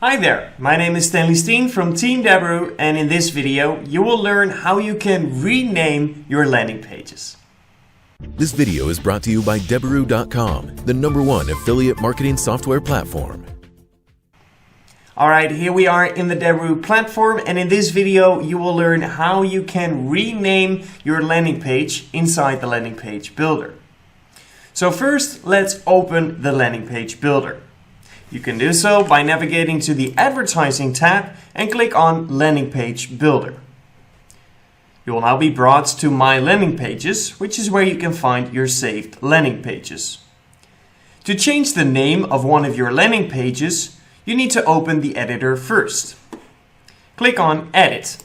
Hi there, my name is Stanley Steen from Team Deberoo, and in this video you will learn how you can rename your landing pages. This video is brought to you by Deberoo.com, the #1 affiliate marketing software platform. Alright, here we are in the Deberoo platform, and in this video you will learn how you can rename your landing page inside the Landing Page Builder. So first, let's open the Landing Page Builder. You can do so by navigating to the Advertising tab and click on Landing Page Builder. You will now be brought to My Landing Pages, which is where you can find your saved landing pages. To change the name of one of your landing pages, you need to open the editor first. Click on Edit.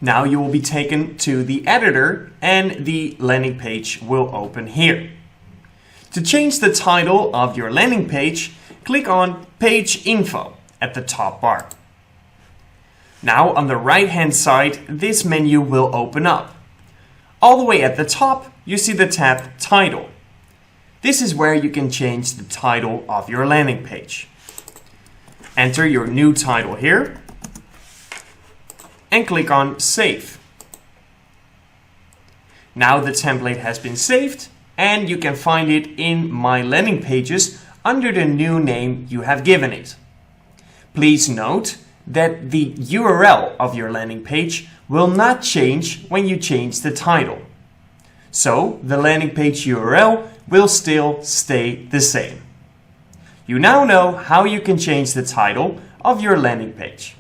Now you will be taken to the editor and the landing page will open here. To change the title of your landing page, click on Page Info at the top bar. Now on the right hand side, this menu will open up. All the way at the top, you see the tab Title. This is where you can change the title of your landing page. Enter your new title here and click on Save. Now the template has been saved, and you can find it in My Landing Pages under the new name you have given it. Please note that the URL of your landing page will not change when you change the title. So the landing page URL will still stay the same. You now know how you can change the title of your landing page.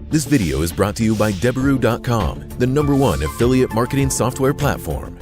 This video is brought to you by Deberoo.com, the #1 affiliate marketing software platform.